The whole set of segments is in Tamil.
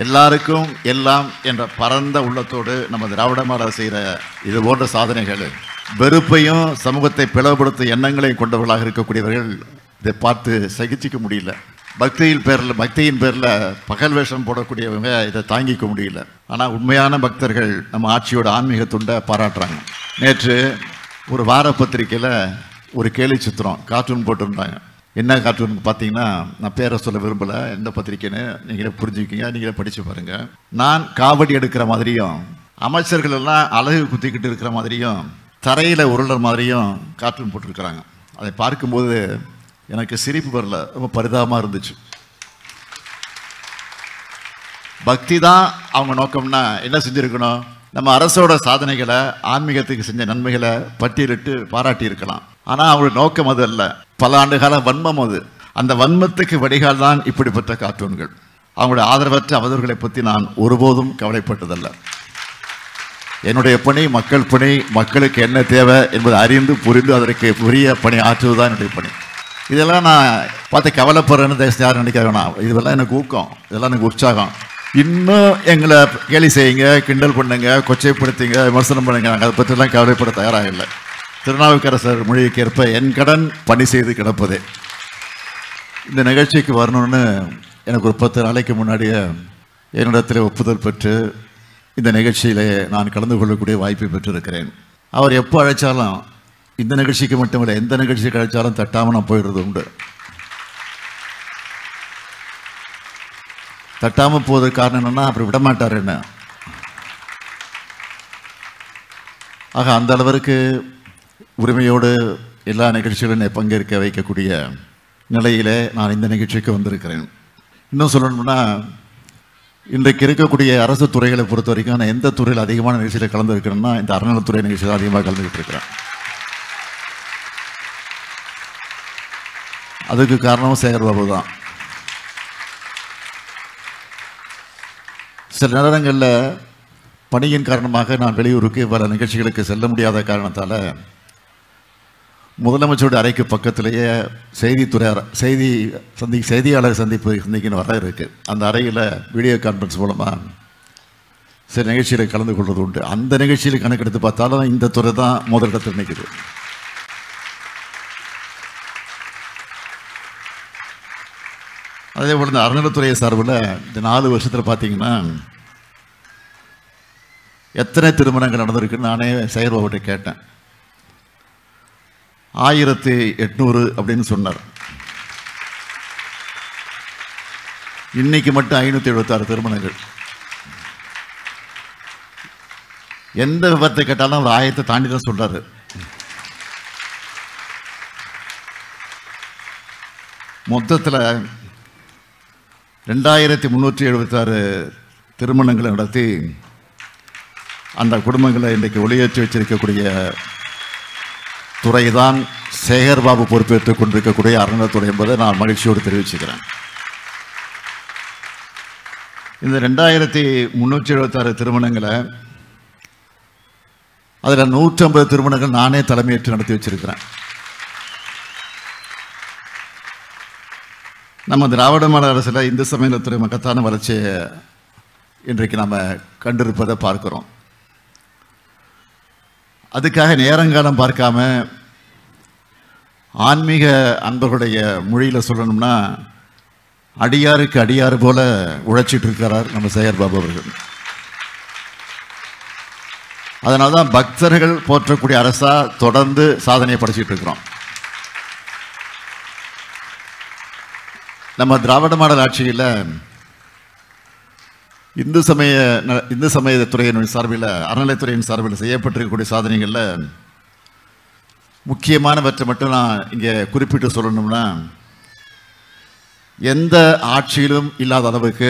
எல்லாருக்கும் எல்லாம் என்ற பரந்த உள்ளத்தோடு நம்ம திராவிட மாடல் செய்கிற இது போன்ற சாதனைகள் வெறுப்பையும் சமூகத்தை பிளவுபடுத்தும் எண்ணங்களையும் கொண்டவர்களாக இருக்கக்கூடியவர்கள் இதை பார்த்து சகிச்சிக்க முடியல. பக்தியின் பேரில் பகல் வேஷம் போடக்கூடியவங்க இதை தாங்கிக்க முடியல. ஆனால் உண்மையான பக்தர்கள் நம்ம ஆட்சியோட ஆன்மீக துண்டை பாராட்டுறாங்க. நேற்று ஒரு வார பத்திரிக்கையில் ஒரு கேலி சித்திரம் கார்ட்டூன் போட்டிருந்தாங்க. என்ன கார்ட்டூன் பார்த்தீங்கன்னா, நான் பேரை சொல்ல விரும்பலை, எந்த பத்திரிக்கைன்னு நீங்களே புரிஞ்சுக்கிங்க, நீங்களே படித்து பாருங்கள். நான் காவடி எடுக்கிற மாதிரியும் அமைச்சர்கள் எல்லாம் அழகு குத்திக்கிட்டு இருக்கிற மாதிரியும் தரையில் உருளுற மாதிரியும் கார்ட்டூன் போட்டிருக்கிறாங்க. அதை பார்க்கும்போது எனக்கு சிரிப்பு வரல, ரொம்ப பரிதாபமாக இருந்துச்சு. பக்தி தான் அவங்க நோக்கம்னா என்ன செஞ்சுருக்கணும்? நம்ம அரசோட சாதனைகளை, ஆன்மீகத்துக்கு செஞ்ச நன்மைகளை பட்டியலிட்டு பாராட்டி இருக்கலாம். ஆனால் அவங்களோட நோக்கம் அது அல்ல. பல ஆண்டுகால வன்மம் அது. அந்த வன்மத்துக்கு வடிகால் தான் இப்படிப்பட்ட கார்ட்டூன்கள். அவங்களுடைய ஆதரவற்ற அவதூறுகளை பற்றி நான் ஒருபோதும் கவலைப்பட்டதல்ல. என்னுடைய பணி மக்கள் பணி, மக்களுக்கு என்ன தேவை என்பதை அறிந்து புரிந்து அதற்கு உரிய பணி ஆற்றுவதுதான் என்னுடைய பணி. இதெல்லாம் நான் பார்த்து கவலைப்படுறேன்னு யாரும் நினைக்க வேணாம். இதெல்லாம் எனக்கு ஊக்கம், இதெல்லாம் எனக்கு உற்சாகம். இன்னும் எங்களை கேலி செய்யுங்க, கிண்டல் பண்ணுங்க, கொச்சைப்படுத்துங்க, விமர்சனம் பண்ணுங்க, நாங்கள் அதை பற்றிலாம் கவலைப்பட தயாராக இல்லை. திருநாவுக்கரசர் மொழிக்கேற்ப என் கடன் பணி செய்து கிடப்பதே. இந்த நிகழ்ச்சிக்கு வரணும்னு எனக்கு ஒரு 10 நாளைக்கு முன்னாடியே என்னிடத்தில் ஒப்புதல் பெற்று இந்த நிகழ்ச்சியிலே நான் கலந்து கொள்ளக்கூடிய வாய்ப்பை பெற்றிருக்கிறேன். அவர் எப்போ அழைச்சாலும், இந்த நிகழ்ச்சிக்கு மட்டுமில்லை, எந்த நிகழ்ச்சிக்கு அழைச்சாலும் தட்டாமல் நான் போயிடுறது உண்டு. தட்டாமல் போவதற்கு காரணம் என்னென்னா, அப்படி விடமாட்டார் என்ன. ஆக அந்த அளவிற்கு உரிமையோடு எல்லா நிகழ்ச்சிகளும் பங்கேற்க வைக்கக்கூடிய நிலையிலே நான் இந்த நிகழ்ச்சிக்கு வந்திருக்கிறேன். இன்னும் சொல்லணும்னா, இன்றைக்கு இருக்கக்கூடிய அரசு துறைகளை பொறுத்த வரைக்கும் நான் எந்த துறையில் அதிகமான நிகழ்ச்சியில் கலந்துருக்கிறேன்னா, இந்த அறநிலைத்துறை நிகழ்ச்சியில் அதிகமாக கலந்துக்கிட்டு இருக்கிறேன். அதுக்கு காரணம் சேகர்பாபு தான். சில நேரங்களில் பணியின் காரணமாக நான் வெளியூருக்கு பல நிகழ்ச்சிகளுக்கு செல்ல முடியாத காரணத்தால் முதலமைச்சருடைய அறைக்கு பக்கத்திலேயே செய்தியாளர் சந்திக்கணும் வர இருக்குது. அந்த அறையில் வீடியோ கான்ஃபரன்ஸ் மூலமாக சில நிகழ்ச்சியில் கலந்து கொள்வது உண்டு. அந்த நிகழ்ச்சியில் கணக்கெடுத்து பார்த்தாலும் இந்த துறை தான் முதலிடத்தில் நிற்குது. அதே போல் இந்த அறநிலைத்துறை சார்பில் இந்த 4 வருஷத்தில் பார்த்தீங்கன்னா எத்தனை திருமணங்கள் நடந்திருக்குன்னு நானே சேகர்பாபுட்ட கேட்டேன். 1800 அப்படின்னு சொன்னார். இன்னைக்கு மட்டும் 576 திருமணங்கள். எந்த விவரத்தை கேட்டாலும் அவர் 1000 தாண்டி தான் சொல்றாரு. மொத்தத்தில் 2376 திருமணங்களை நடத்தி அந்த குடும்பங்களை இன்றைக்கு ஒளியேற்றி வச்சிருக்கக்கூடிய துறைதான் சேகர்பாபு பொறுப்பேற்றுக் கொண்டிருக்கக்கூடிய அறநிலைத்துறை என்பதை நான் மகிழ்ச்சியோடு தெரிவிச்சுக்கிறேன். இந்த 2376 திருமணங்களை அதில் 150 திருமணங்கள் நானே தலைமையேற்று நடத்தி வச்சிருக்கிறேன். நம்ம திராவிட மாடல் அரசில் இந்து சமயத்துறை மகத்தான வளர்ச்சியை இன்றைக்கு நாம் கண்டிருப்பதை பார்க்கிறோம். அதுக்காக நேரங்காலம் பார்க்காம ஆன்மீக அன்பர்களுடைய மொழியில் சொல்லணும்னா, அடியாருக்கு அடியாறு போல உழைச்சிட்டு இருக்கிறார் நம்ம சேகர்பாபு அவர்கள். அதனால தான் பக்தர்கள் போற்றக்கூடிய அரசா தொடர்ந்து சாதனையை படைச்சிட்டு இருக்கிறோம். நம்ம திராவிட மாடல் ஆட்சியில் இந்து சமயத்துறையின் சார்பில், அறநிலைத்துறையின் சார்பில் செய்யப்பட்டிருக்கக்கூடிய சாதனைகளில் முக்கியமானவற்றை மட்டும் நான் இங்கே குறிப்பிட்டு சொல்லணும்னா, எந்த ஆட்சியிலும் இல்லாத அளவுக்கு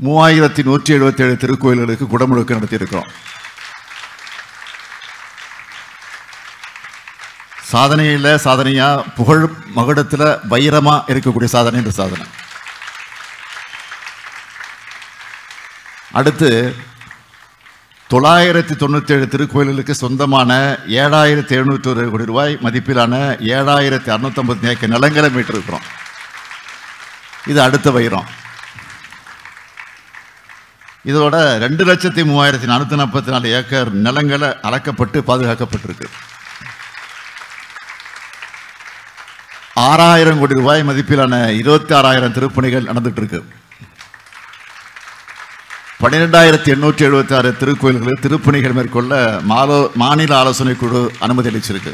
3177 திருக்கோயில்களுக்கு குடமுழுக்கு நடத்தியிருக்கிறோம். சாதனையில் சாதனையாக புகழ் மகுடத்தில் வைரமாக இருக்கக்கூடிய சாதனை இந்த சாதனை. அடுத்து 997 திருக்கோயில்களுக்கு சொந்தமான 7701 கோடி ரூபாய் மதிப்பிலான 7650 ஏக்கர் நிலங்களை மீட்டிருக்கிறோம். இது அடுத்த வைரம். இதோட 2,03,444 ஏக்கர் நிலங்களை அளக்கப்பட்டு பாதுகாக்கப்பட்டிருக்கு. 6,000 கோடி ரூபாய் மதிப்பிலான 26,000 திருப்பணிகள் நடந்துட்டு இருக்கு. 12,876 திருக்கோயில்களில் திருப்பணிகள் மேற்கொள்ள மாநில ஆலோசனை குழு அனுமதி அளிச்சிருக்கு.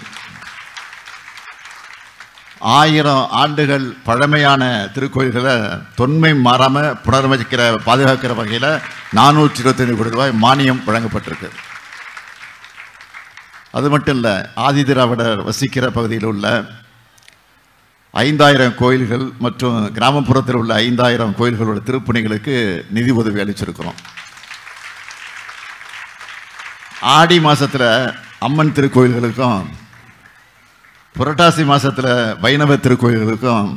1000 ஆண்டுகள் பழமையான திருக்கோயில்களை தொன்மை மாறாம புனரமைக்கிற பாதுகாக்கிற வகையில் 425 கோடி ரூபாய் மானியம் வழங்கப்பட்டிருக்கு. அது மட்டும் இல்லை, ஆதி திராவிடர் வசிக்கிற பகுதியில் உள்ள 5,000 கோயில்கள் மற்றும் கிராமப்புறத்தில் உள்ள 5,000 கோயில்களோட திருப்பணிகளுக்கு நிதி உதவி அளிச்சிருக்கிறோம். ஆடி மாசத்துல அம்மன் திருக்கோயில்களுக்கும், புரட்டாசி மாசத்துல வைணவ திருக்கோயில்களுக்கும்,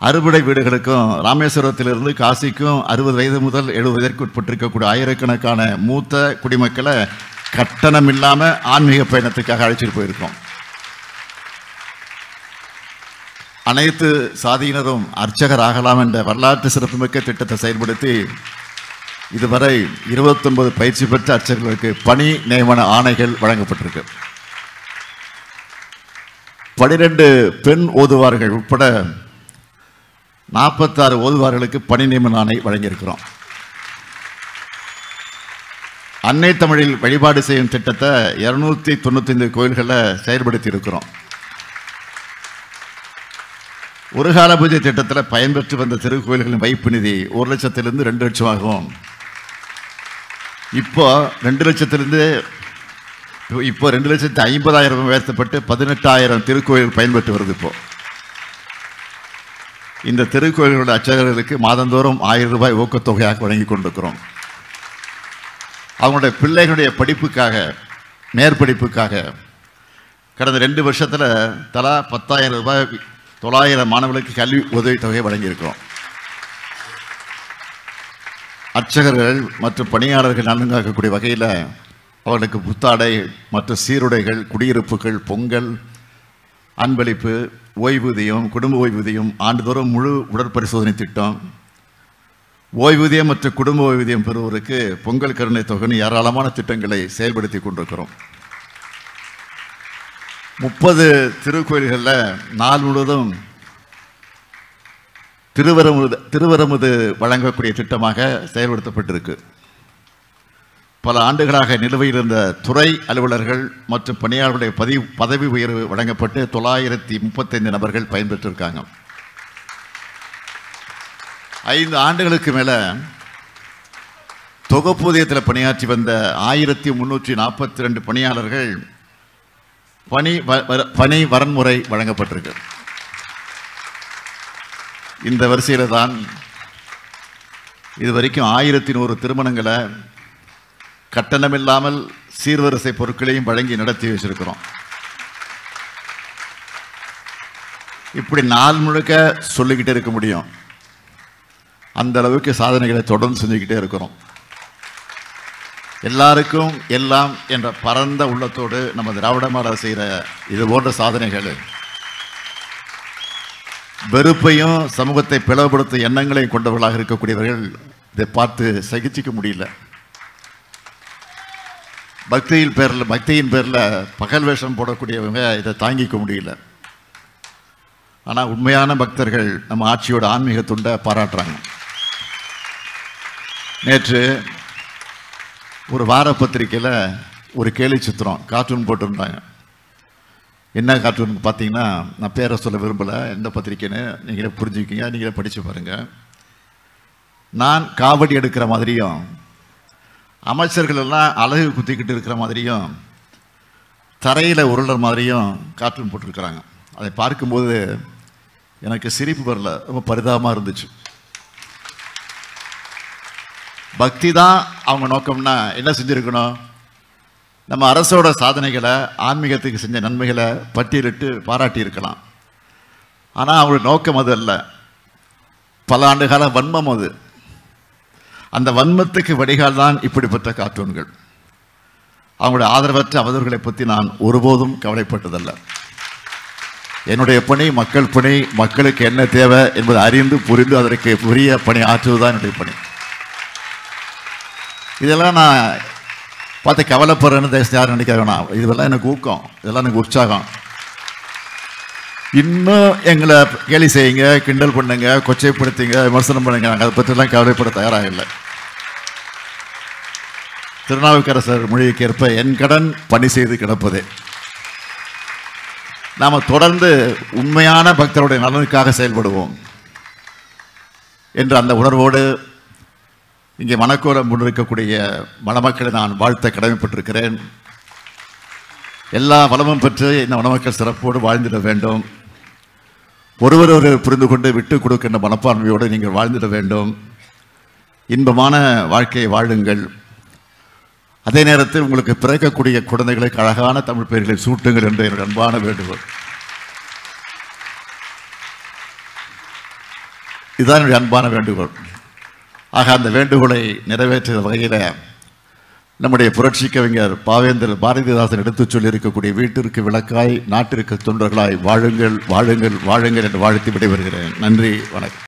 அறுபடை வீடுகளுக்கும், ராமேஸ்வரத்திலிருந்து காசிக்கும் 60 வயது முதல் 70 வயதிற்கு உட்பட்டிருக்கக்கூடிய ஆயிரக்கணக்கான மூத்த குடிமக்களை கட்டணம் இல்லாம ஆன்மீக பயணத்துக்காக அழைச்சிட்டு போயிருக்கோம். அனைத்து சாதியினரும் அர்ச்சகர் ஆகலாம் என்ற வரலாற்று சிறப்புமிக்க திட்டத்தை செயல்படுத்தி இதுவரை 29 பயிற்சி பெற்ற அர்ச்சகர்களுக்கு பணி நியமன ஆணைகள் வழங்கப்பட்டிருக்கு. 12 பெண் ஓதுவார்கள் உட்பட 46 ஓதுவார்களுக்கு பணி நியமன ஆணை வழங்கியிருக்கிறோம். அன்னை தமிழில் வழிபாடு செய்யும் திட்டத்தை 295 கோயில்களை செயல்படுத்தி இருக்கிறோம். ஒரு கால பூஜை திட்டத்தில் பயன்பெற்று வந்த திருக்கோயில்களின் வைப்பு நிதி 1 லட்சத்திலிருந்து 2 லட்சம் ஆகும். இப்போ 2,50,000 உயர்த்தப்பட்டு 18,000 திருக்கோயில் பயன்பெற்று வருது. இப்போ இந்த திருக்கோயில்களோட அர்ச்சகர்களுக்கு மாதந்தோறும் 1,000 ரூபாய் ஊக்கத்தொகையாக வழங்கி கொண்டிருக்கிறோம். அவங்களுடைய பிள்ளைகளுடைய படிப்புக்காக, மேற்படிப்புக்காக கடந்த 2 வருஷத்தில் தலா 10,000 ரூபாய் 900 மாணவர்களுக்கு கல்வி உதவித்தொகை வழங்கியிருக்கிறோம். அர்ச்சகர்கள் மற்றும் பணியாளர்கள் நலன் காக்கக்கூடிய வகையில் அவர்களுக்கு புத்தாடை மற்றும் சீருடைகள், குடியிருப்புகள், பொங்கல், அன்பளிப்பு, ஓய்வூதியம், குடும்ப ஓய்வூதியம், ஆண்டுதோறும் முழு உடற்பரிசோதனை திட்டம், ஓய்வூதியம் மற்றும் குடும்ப ஓய்வூதியம் பெறுவோருக்கு பொங்கல் கருணை தொகைன்னு ஏராளமான திட்டங்களை செயல்படுத்தி கொண்டிருக்கிறோம். 30 திருக்கோயில்களில் நாள் முழுவதும் திருவரமுது வழங்கக்கூடிய திட்டமாக செயல்படுத்தப்பட்டிருக்கு. பல ஆண்டுகளாக நிலுவையில் இருந்த துறை அலுவலர்கள் மற்றும் பணியாளர்களுடைய பதவி உயர்வு வழங்கப்பட்டு 935 நபர்கள் பயன்பெற்றிருக்காங்க. 5 ஆண்டுகளுக்கு மேல தொகுப்பூதியத்தில் பணியாற்றி வந்த 1342 பணியாளர்கள் பணி வரன்முறை வழங்கப்பட்டிருக்கு. இந்த வரிசையில் தான் இதுவரைக்கும் 1100 திருமணங்களை கட்டணமில்லாமல் சீர்வரிசை பொருட்களையும் வழங்கி நடத்தி வச்சிருக்கிறோம். இப்படி நாள் முழுக்க சொல்லிக்கிட்டே இருக்க முடியும். அந்த அளவுக்கு சாதனைகளை தொடர்ந்து செஞ்சுக்கிட்டே இருக்கிறோம். எல்லாருக்கும் எல்லாம் என்ற பரந்த உள்ளத்தோடு நம்ம திராவிட மாடல் செய்கிற இது போன்ற சாதனைகள் வெறுப்பையும் சமூகத்தை பிளவுபடுத்தும் எண்ணங்களையும் கொண்டவர்களாக இருக்கக்கூடியவர்கள் இதை பார்த்து சகிச்சிக்க முடியல. பக்தியின் பேரில் பகல் வேஷம் போடக்கூடியவங்க இதை தாங்கிக்க முடியல. ஆனால் உண்மையான பக்தர்கள் நம்ம ஆட்சியோட ஆன்மீக துண்டை பாராட்டுறாங்க. நேற்று ஒரு வார பத்திரிக்கையில் ஒரு கேலி சித்திரம் கார்ட்டூன் போட்டிருந்தாங்க. என்ன கார்ட்டூன் பார்த்தீங்கன்னா, நான் பேரை சொல்ல விரும்பலை, எந்த பத்திரிக்கைன்னு நீங்களே புரிஞ்சுக்கிங்க, நீங்களே படித்து பாருங்கள். நான் காவடி எடுக்கிற மாதிரியும், அமைச்சர்கள் எல்லாம் அழகு குத்திக்கிட்டு இருக்கிற மாதிரியும், தரையில் உருளுற மாதிரியும் கார்ட்டூன் போட்டிருக்கிறாங்க. அதை பார்க்கும்போது எனக்கு சிரிப்பு வரல, ரொம்ப பரிதாபமாக இருந்துச்சு. பக்தி தான் அவங்க நோக்கம்னா என்ன செஞ்சுருக்கணும்? நம்ம அரசோட சாதனைகளை, ஆன்மீகத்துக்கு செஞ்ச நன்மைகளை பட்டியலிட்டு பாராட்டி இருக்கலாம். ஆனால் அவங்களோட நோக்கம் அது அல்ல. பல ஆண்டுகால வன்மம் அது. அந்த வன்மத்துக்கு வடிகால் தான் இப்படிப்பட்ட கார்ட்டூன்கள். அவங்களுடைய ஆதரவற்ற அவதூறுகளை பற்றி நான் ஒருபோதும் கவலைப்பட்டதல்ல. என்னுடைய பணி மக்கள் பணி, மக்களுக்கு என்ன தேவை என்பதை அறிந்து புரிந்து அதற்கு உரிய பணி ஆற்றுவதுதான் என்னுடைய பணி. இதெல்லாம் நான் பார்த்து கவலைப்படுறேன்னு தயவுசெய்து யாரும் நினைக்க வேணாம். இதெல்லாம் எனக்கு ஊக்கம், இதெல்லாம் எனக்கு உற்சாகம். இன்னும் எங்களை கேலி செய்யுங்க, கிண்டல் பண்ணுங்க, கொச்சைப்படுத்துங்க, விமர்சனம் பண்ணுங்க, நாங்கள் அதை பற்றிலாம் கவலைப்பட தயாராக இல்லை. திருநாவுக்கரசர் மொழிக்கு ஏற்ப என் கடன் பணி செய்து கிடப்பதே. நாம் தொடர்ந்து உண்மையான பக்தருடைய நலனுக்காக செயல்படுவோம் என்ற அந்த உணர்வோடு இங்கே மணக்கோலம் முன்னிற்கக்கூடிய மணமக்களை நான் வாழ்த்த கடமைப்பட்டிருக்கிறேன். எல்லா வளமும் பெற்று இந்த மணமக்கள் சிறப்போடு வாழ்ந்திட வேண்டும். ஒருவர் புரிந்து கொண்டு விட்டு கொடுக்கின்ற மனப்பான்மையோடு நீங்கள் வாழ்ந்திட வேண்டும். இன்பமான வாழ்க்கையை வாழுங்கள். அதே நேரத்தில் உங்களுக்கு பிறக்கக்கூடிய குழந்தைகளுக்கு அழகான தமிழ் பெயர்களை சூட்டுங்கள் என்று என்னுடைய அன்பான வேண்டுகோள். இதுதான் என்னுடைய அன்பான வேண்டுகோள். ஆக அந்த வேண்டுகோளை நிறைவேற்றுகிற வகையில் நம்முடைய புரட்சி கவிஞர் பாவேந்தர் பாரதிதாசன் எடுத்துச் சொல்லியிருக்கக்கூடிய வீட்டிற்கு விளக்காய் நாட்டிற்கு தொண்டர்களாய் வாழுங்கள் வாழுங்கள் வாழுங்கள் என்று வாழ்த்தி விடைபெறுகிறேன். நன்றி, வணக்கம்.